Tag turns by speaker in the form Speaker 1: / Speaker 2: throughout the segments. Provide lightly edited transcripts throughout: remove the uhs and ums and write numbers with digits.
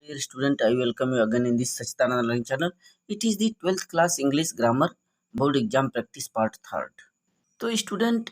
Speaker 1: Dear student, I welcome you again in this Sachitana Learning channel. It is the 12th class English Grammar Board Exam Practice Part 3rd. तो student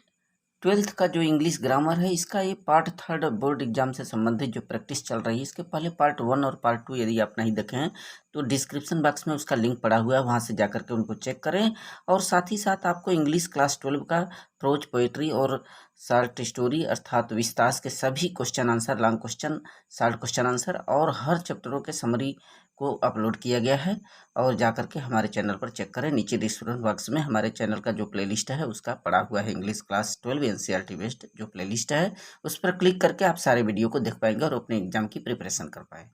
Speaker 1: 12th का जो English grammar है इसका ये part 3rd board exam से संबंधित जो practice चल रही है, इसके पहले पार्ट 1 और पार्ट 2 यदि आप नहीं देखे हैं तो डिस्क्रिप्शन बॉक्स में उसका लिंक पड़ा हुआ है, वहाँ से जाकर के उनको चेक करें। और साथ ही साथ आपको इंग्लिश क्लास 12 का प्रोज, पोएट्री और शॉर्ट स्टोरी अर्थात विस्तार के सभी question answer, long question, short question answer और हर चैप्टरों के समरी को अपलोड किया गया है। और जाकर के हमारे चैनल पर चेक करें, नीचे डिस्क्रिप्शन बॉक्स में हमारे चैनल का जो प्लेलिस्ट है उसका पड़ा हुआ है। इंग्लिश क्लास 12 एनसीईआरटी बेस्ड जो प्लेलिस्ट है उस पर क्लिक करके आप सारे वीडियो को देख पाएंगे और अपने एग्जाम की प्रिपरेशन कर पाए।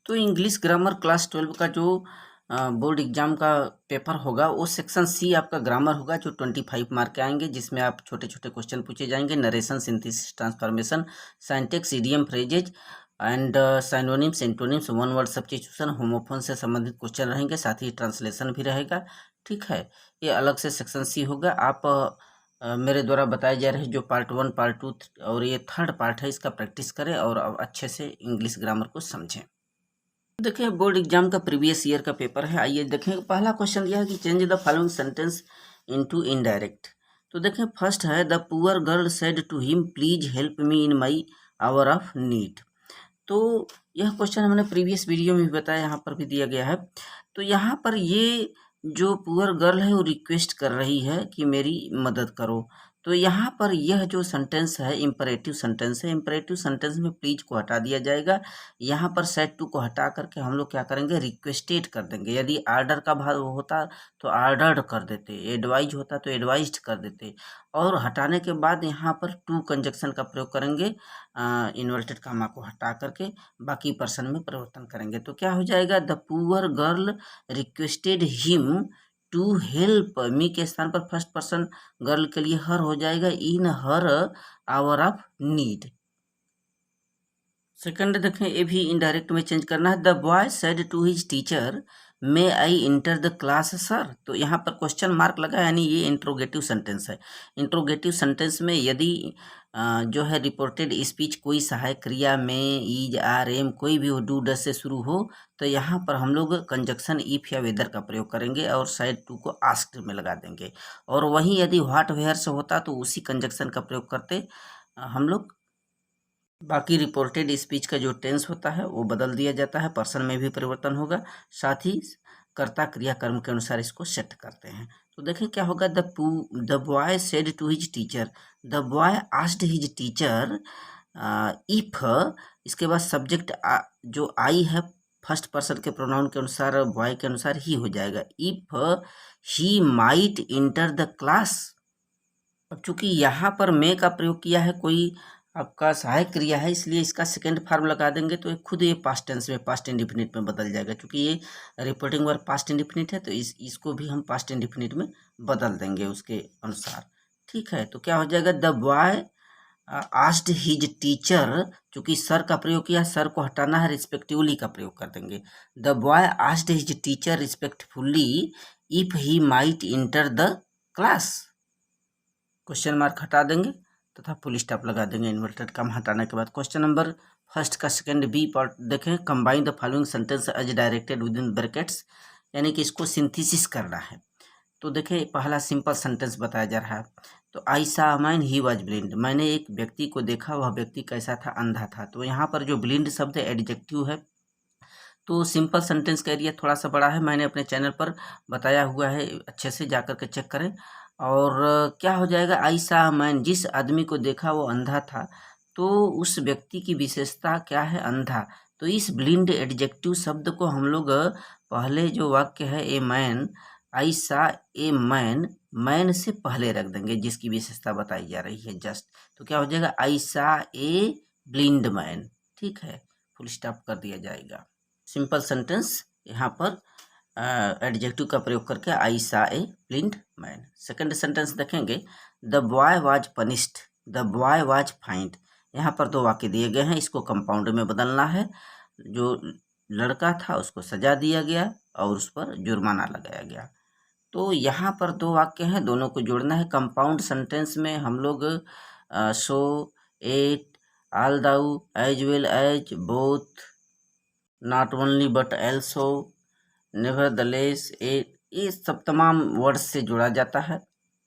Speaker 1: तो इंग्लिश ग्रामर क्लास 12 का जो बोर्ड एग्जाम का पेपर होगा वो सेक्शन सी आपका ग्रामर होगा, जो 25 मार्क के आएंगे, जिसमें आप छोटे छोटे क्वेश्चन पूछे जाएंगे। Narration, synthesis, transformation, syntax, idiom, phrases and synonyms, antonyms, one word substitution, homophone से संबंधित क्वेश्चन रहेंगे, साथ ही ट्रांसलेशन भी रहेगा। ठीक है, ये अलग से सेक्शन सी होगा। आप मेरे द्वारा बताए जा रहे जो पार्ट 1, पार्ट 2 और ये 3rd पार्ट है, इसका प्रैक्टिस करें और अच्छे से इंग्लिश ग्रामर को समझें। देखिए, बोर्ड एग्जाम का प्रीवियस ईयर का पेपर है। आइए देखें, पहला क्वेश्चन दिया है कि change the following sentence into indirect. तो देखें, फर्स्ट है the poor girl said to him please help me in my hour of need. तो यह क्वेश्चन हमने प्रीवियस वीडियो में भी बताया, यहाँ पर भी दिया गया है। तो यहाँ पर ये जो पुअर गर्ल है वो रिक्वेस्ट कर रही है कि मेरी मदद करो। तो यहाँ पर यह जो सेंटेंस है इम्परेटिव सेंटेंस है। इम्परेटिव सेंटेंस में प्लीज को हटा दिया जाएगा। यहाँ पर सेड टू को हटा करके हम लोग क्या करेंगे, रिक्वेस्टेड कर देंगे। यदि आर्डर का भाव होता तो आर्डर्ड कर देते, एडवाइज होता तो एडवाइज्ड कर देते। और हटाने के बाद यहाँ पर टू कंजक्शन का प्रयोग करेंगे, इन्वर्टेड कामा को हटा करके बाकी पर्सन में परिवर्तन करेंगे। तो क्या हो जाएगा, the poor girl requested him to help me के स्थान पर फर्स्ट पर्सन गर्ल के लिए हर हो जाएगा, in her hour of need. Second देखें, ये भी इनडायरेक्ट में चेंज करना है। The boy said to his teacher may I enter the class sir. तो यहाँ पर क्वेश्चन मार्क लगा, यानी ये इंट्रोगेटिव सेंटेंस है। इंट्रोगेटिव सेंटेंस में यदि जो है रिपोर्टेड स्पीच कोई सहायक क्रिया में इज, आर, एम कोई भी हो, डू, डस से शुरू हो, तो यहाँ पर हम लोग कंजक्शन इफ या वेदर का प्रयोग करेंगे और साइड टू को आस्क्ड में लगा देंगे। और वहीं यदि व्हाट, वेयर से होता तो उसी कंजक्शन का प्रयोग करते हम लोग। बाकी रिपोर्टेड स्पीच का जो टेंस होता है वो बदल दिया जाता है, पर्सन में भी परिवर्तन होगा, साथ ही कर्ता क्रिया कर्म के अनुसार इसको सेट करते हैं। तो देखें क्या होगा, the boy said to his teacher, the boy asked his teacher if, इसके बाद सब्जेक्ट जो आई है फर्स्ट पर्सन के प्रोनाउन के अनुसार, बॉय के अनुसार ही हो जाएगा, if he might inter the class. अब चूंकि यहाँ पर मे का प्रयोग किया है, कोई आपका सहायक क्रिया है, इसलिए इसका सेकेंड फॉर्म लगा देंगे तो खुद ये पास्ट टेंस में, पास्ट इंडिफिनिट में बदल जाएगा। क्योंकि ये रिपोर्टिंग वर्ब पास्ट इंडिफिनिट है तो इसको भी हम पास्ट इंडिफिनिट में बदल देंगे उसके अनुसार। ठीक है, तो क्या हो जाएगा, the boy asked his teacher, चूंकि सर का प्रयोग किया, सर को हटाना है, रिस्पेक्टिवली का प्रयोग कर देंगे। The boy asked his teacher respectfully if he might inter the class. Question mark हटा देंगे तथा फुल स्टॉप लगा देंगे इन्वर्टेड कॉमा हटाने के बाद। क्वेश्चन नंबर फर्स्ट का सेकंड बी पार्ट देखें, combine the following sentence as directed within brackets, यानी कि इसको सिंथेसिस करना है। तो देखें, पहला सिंपल सेंटेंस बताया जा रहा है। तो आई सा मैन ही वाज ब्लिंड, मैंने एक व्यक्ति को देखा, वह व्यक्ति कैसा था, अंधा था। तो यहाँ पर जो ब्लिंड शब्द है एडजेक्टिव है। तो सिंपल सेंटेंस का एरिया थोड़ा सा बड़ा है, मैंने अपने चैनल पर बताया हुआ है, अच्छे से जाकर के चेक करें। और क्या हो जाएगा, आई सा मैन, जिस आदमी को देखा वो अंधा था। तो उस व्यक्ति की विशेषता क्या है, अंधा। तो इस ब्लिंड एडजेक्टिव शब्द को हम लोग पहले जो वाक्य है ए मैन, आई सा ए मैन, मैन से पहले रख देंगे जिसकी विशेषता बताई जा रही है जस्ट। तो क्या हो जाएगा, आई सा ए ब्लिंड मैन। ठीक है, फुल स्टॉप कर दिया जाएगा। सिंपल सेंटेंस यहाँ पर एडजेक्टिव का प्रयोग करके, आई सा ए ब्लिंड मैन। सेकंड सेंटेंस देखेंगे, the boy was punished, the boy was find. यहाँ पर दो वाक्य दिए गए हैं, इसको कंपाउंड में बदलना है। जो लड़का था उसको सजा दिया गया और उस पर जुर्माना लगाया गया। तो यहाँ पर दो वाक्य हैं, दोनों को जोड़ना है। कंपाउंड सेंटेंस में हम लोग so, at, all though, as well as, both, not only but also, nevertheless, ये सब तमाम वर्ड्स से जोड़ा जाता है।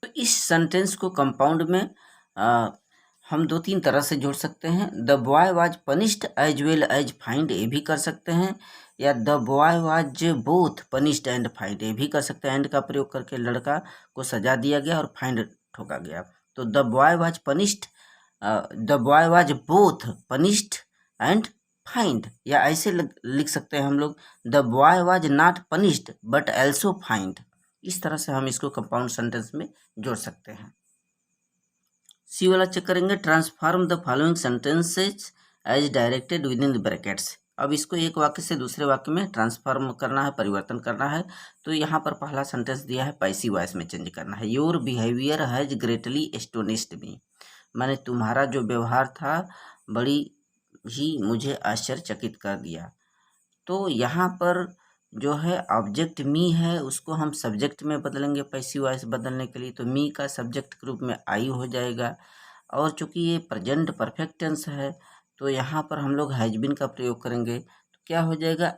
Speaker 1: तो इस सेंटेंस को कंपाउंड में हम दो तीन तरह से जोड़ सकते हैं। The boy was punished as well as fined, ये भी कर सकते हैं, या the boy was both punished and fined, ये भी कर सकते हैं। एंड का प्रयोग करके लड़का को सजा दिया गया और फाइंड ठोका गया। तो the boy was punished, the boy was both punished and find, या ऐसे लिख सकते हैं हम लोग, the boy was not punished but also find. इस तरह से हम इसको कंपाउंड सेंटेंस में जोड़ सकते हैं। सी वाला चेक करेंगे, transform the following sentences as directed within the brackets. अब इसको एक वाक्य से दूसरे वाक्य में ट्रांसफॉर्म करना है, परिवर्तन करना है। तो यहाँ पर पहला सेंटेंस दिया है, पैसिव वॉइस में चेंज करना है। Your behaviour has greatly astonished me, माने तुम्हारा जो व्यवहार था बड़ी ही मुझे आश्चर्यचकित कर दिया। तो यहाँ पर जो है ऑब्जेक्ट मी है, उसको हम सब्जेक्ट में बदलेंगे पैसिव वॉइस बदलने के लिए। तो मी का सब्जेक्ट के रूप में आई हो जाएगा, और चूंकि ये प्रेजेंट परफेक्ट टेंस है तो यहाँ पर हम लोग हैज बीन का प्रयोग करेंगे। तो क्या हो जाएगा,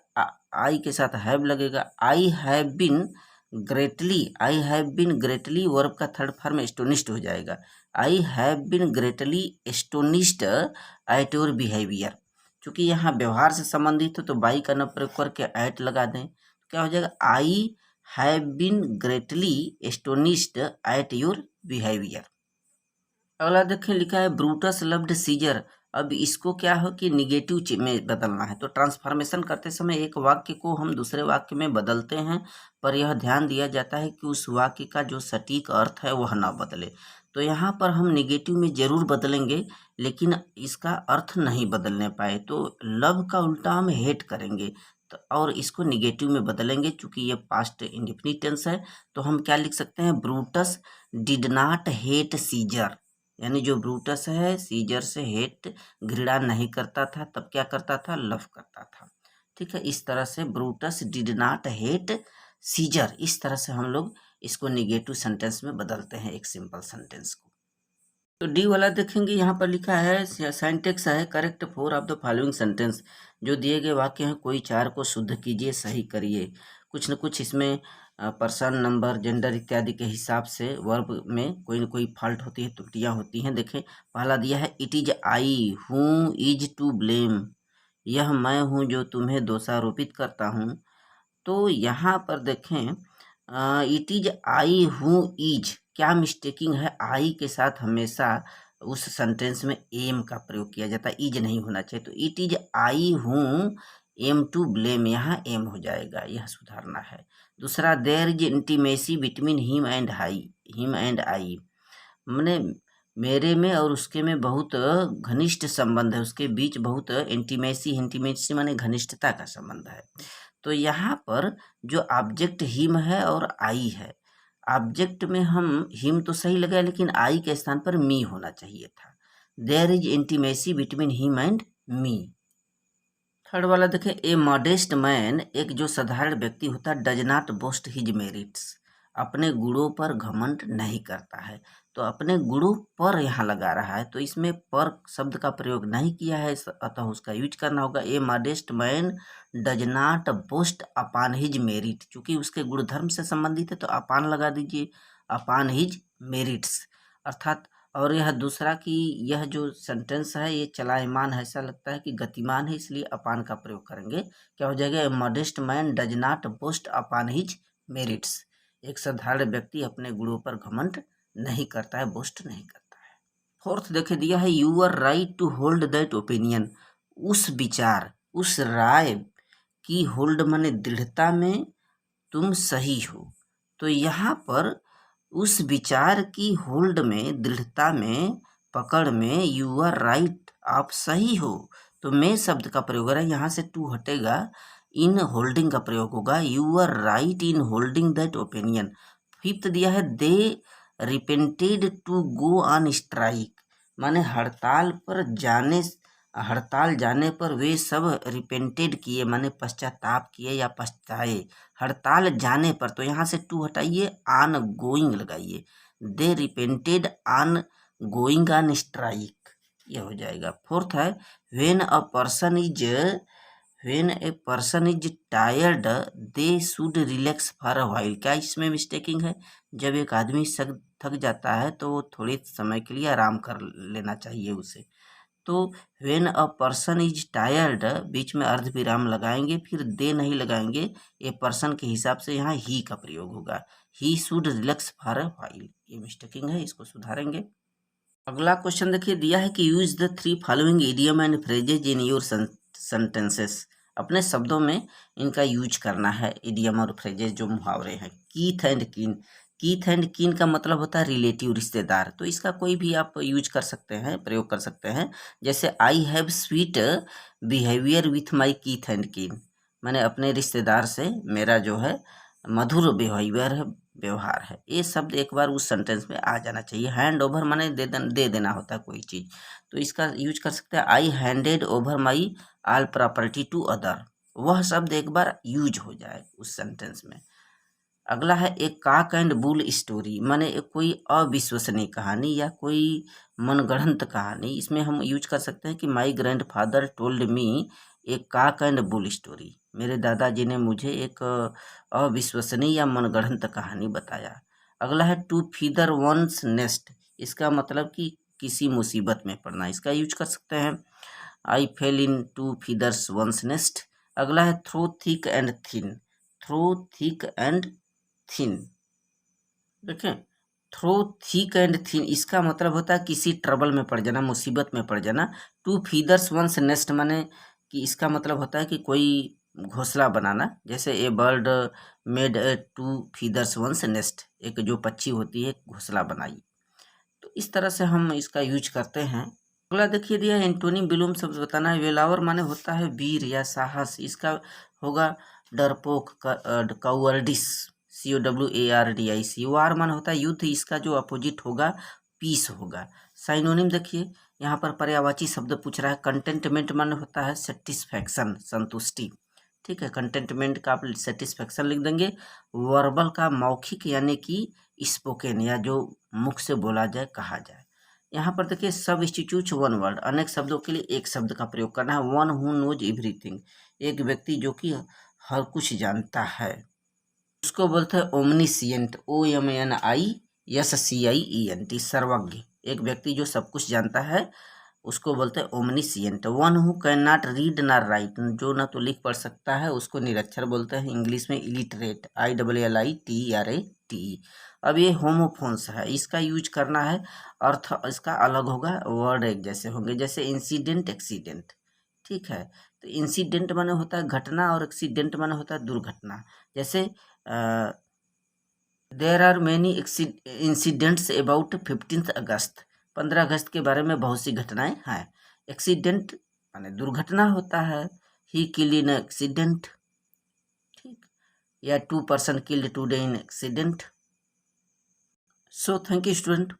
Speaker 1: आई के साथ हैव लगेगा। I have been greatly verb का थर्ड फॉर्म एस्टोनिश्ड हो जाएगा। I have been greatly astonished at your behaviour. चूंकि यहाँ व्यवहार से संबंधित हो तो बाई का न प्रयोग करके एट लगा दें, तो क्या हो जाएगा, I have been greatly astonished at your behaviour. अगला देखें, लिखा है ब्रूटस लव्ड सीजर। अब इसको क्या हो कि निगेटिव में बदलना है। तो ट्रांसफॉर्मेशन करते समय एक वाक्य को हम दूसरे वाक्य में बदलते हैं, पर यह ध्यान दिया जाता है कि उस वाक्य का जो सटीक अर्थ है वह ना बदले। तो यहाँ पर हम निगेटिव में जरूर बदलेंगे, लेकिन इसका अर्थ नहीं बदलने पाए। तो लव का उल्टा हम हेट करेंगे, तो और इसको निगेटिव में बदलेंगे। चूंकि ये पास्ट इंडेफिनिट टेंस है, तो हम क्या लिख सकते हैं, Brutus did not hate Caesar, यानी जो ब्रूटस है सीजर से हेट, घृणा नहीं करता था, तब क्या करता था, लव करता था। ठीक है, इस तरह से Brutus did not hate Caesar, इस तरह से हम लोग इसको निगेटिव सेंटेंस में बदलते हैं एक सिंपल सेंटेंस को। तो डी वाला देखेंगे, यहाँ पर लिखा है सिंटैक्स है, correct four of the following sentence. जो दिए गए वाक्य हैं कोई चार को शुद्ध कीजिए, सही करिए। कुछ न कुछ इसमें पर्सन, नंबर, जेंडर इत्यादि के हिसाब से वर्ब में कोई न कोई फॉल्ट होती है, त्रुटियां होती हैं। देखें, पहला दिया है, इट इज आई हूँ इज टू ब्लेम, यह मैं हूँ जो तुम्हें दोषारोपित करता हूँ। तो यहाँ पर देखें, इट इज आई हूँ इज, क्या मिस्टेकिंग है, आई के साथ हमेशा उस सेंटेंस में एम का प्रयोग किया जाता है, इज नहीं होना चाहिए। तो इट इज आई हूँ एम टू ब्लेम, यहाँ एम हो जाएगा, यह सुधारना है। दूसरा, there is intimacy between him and I, मैंने मेरे में और उसके में बहुत घनिष्ठ संबंध है, उसके बीच बहुत इंटीमेसी माने घनिष्ठता का संबंध है। तो यहाँ पर जो ऑब्जेक्ट हिम है और आई है, ऑब्जेक्ट में हम हिम तो सही लगा, लेकिन आई के स्थान पर मी होना चाहिए था। There is intimacy between him and me. Third वाला देखें, ए मॉडेस्ट मैन, एक जो साधारण व्यक्ति होता है, does not boast his merits, अपने गुणों पर घमंड नहीं करता है। तो अपने गुणों पर यहाँ लगा रहा है, तो इसमें पर शब्द का प्रयोग नहीं किया है, अतः उसका यूज करना होगा। A modest man does not boast upon his merit, चूंकि उसके गुणधर्म से संबंधित है तो अपॉन लगा दीजिए, अपॉन हिज मेरिट्स अर्थात। और यह दूसरा कि यह जो सेंटेंस है ये चलायमान है, ऐसा लगता है कि गतिमान है, इसलिए अपान का प्रयोग करेंगे। क्या हो जाएगा, a modest man does not boast upon his merits, एक साधारण व्यक्ति अपने गुणों पर घमंड नहीं करता है, बोस्ट नहीं करता है। फोर्थ देखे दिया है, you are right to hold that opinion, उस विचार, उस राय की होल्ड माने दृढ़ता में तुम सही हो। तो यहाँ पर उस विचार की होल्ड में, दृढ़ता में, पकड़ में, यू आर राइट, आप सही हो। तो मैं शब्द का प्रयोग है, यहाँ से टू हटेगा, इन होल्डिंग का प्रयोग होगा, you are right in holding that opinion. Fifth दिया है, they repented to go on strike, माने हड़ताल जाने पर वे सब रिपेंटेड किए, माने पश्चाताप किए या पछताए, हड़ताल जाने पर। तो यहाँ से टू हटाइए, ऑन गोइंग लगाइए, they repented on going on strike, यह हो जाएगा। फोर्थ है, when when a person is tired they should relax for a while. क्या इसमें मिस्टेकिंग है? जब एक आदमी थक जाता है तो वो थोड़े समय के लिए आराम कर लेना चाहिए उसे। तो when a person is tired, बीच में अर्ध विराम लगाएंगे, फिर दे नहीं लगाएंगे। ए पर्सन के हिसाब से यहाँ ही का प्रयोग होगा। He should relax for a while. ये मिस्टेकिंग है, इसको सुधारेंगे। अगला क्वेश्चन देखिए, दिया है कि use the 3 following idiom and phrases in your sentences. अपने शब्दों में इनका यूज करना है, इडियम और फ्रेजेज जो मुहावरे हैं। कीथ एंड कीन। कीथ एंड कीन का मतलब होता है रिलेटिव, रिश्तेदार। तो इसका कोई भी आप यूज कर सकते हैं, प्रयोग कर सकते हैं। जैसे I have sweet behaviour with my Keith and कीन। मैंने अपने रिश्तेदार से मेरा जो है मधुर बिहेवियर है, व्यवहार है। ये शब्द एक बार उस सेंटेंस में आ जाना चाहिए। हैंड ओवर माने दे देना होता है कोई चीज़, तो इसका यूज कर सकते हैं। I handed over my all property to other. वह शब्द एक बार यूज हो जाए उस सेंटेंस में। अगला है एक काक एंड बुल स्टोरी, माने कोई अविश्वसनीय कहानी या कोई मनगढ़ंत कहानी। इसमें हम यूज कर सकते हैं कि my grand father told me एक काक एंड बुल स्टोरी। मेरे दादाजी ने मुझे एक अविश्वसनीय या मनगढ़ंत कहानी बताया। अगला है टू फीदर वंस नेस्ट। इसका मतलब कि किसी मुसीबत में पड़ना, इसका यूज कर सकते हैं। I fail in to feathers one's nest. अगला है through thick and thin. Through thick and thin, देखें, थ्रो थिक एंड थिन इसका मतलब होता है किसी ट्रबल में पड़ जाना, मुसीबत में पड़ जाना। टू फीदर्स वंस नेस्ट माने कि इसका मतलब होता है कि कोई घोंसला बनाना। जैसे a bird made a to feathers one's nest, एक जो पक्षी होती है घोंसला बनाई। तो इस तरह से हम इसका यूज करते हैं। अगला देखिए दिया है एंटोनी विलोम शब्द बताना है। वेलावर माने होता है वीर या साहस। इसका होगा डरपोक, कावर्डिस, COWARDIS। वार माने होता है युद्ध, इसका जो अपोजिट होगा पीस होगा। साइनोनिम देखिए, यहाँ पर पर्यायवाची शब्द पूछ रहा है। कंटेंटमेंट माने होता है सेटिस्फैक्शन, संतुष्टि। ठीक है, कंटेंटमेंट का आप सेटिस्फैक्शन लिख देंगे। वर्बल का मौखिक यानी कि स्पोकन या जो मुख से बोला जाए, कहा जाए। यहाँ पर देखिए सबस्टिट्यूट वन वर्ड, अनेक शब्दों के लिए एक शब्द का प्रयोग करना है। वन हु नोज एवरीथिंग, एक व्यक्ति जो कि हर कुछ जानता है, उसको बोलते हैं ओमनीसिएंट, OMNISCIENT, सर्वज्ञ। एक व्यक्ति जो सब कुछ जानता है उसको बोलते हैं omniscient. One who can not read ना राइट, जो ना तो लिख पढ़ सकता है उसको निरक्षर बोलते हैं। इंग्लिश में इलिटरेट, ILLITERATE। अब ये होमोफोन्स है, इसका यूज करना है, अर्थ इसका अलग होगा, वर्ड एक जैसे होंगे। जैसे इंसिडेंट, एक्सीडेंट। ठीक है, तो इंसिडेंट माने होता है घटना और एक्सीडेंट माने होता है दुर्घटना। जैसे there are many incidents about 15 August, 15 अगस्त के बारे में बहुत सी घटनाएं हैं। एक्सीडेंट माने दुर्घटना होता है। ही किल्ड इन एक्सीडेंट, ठीक, या 2 person killed today in accident. So thank you student.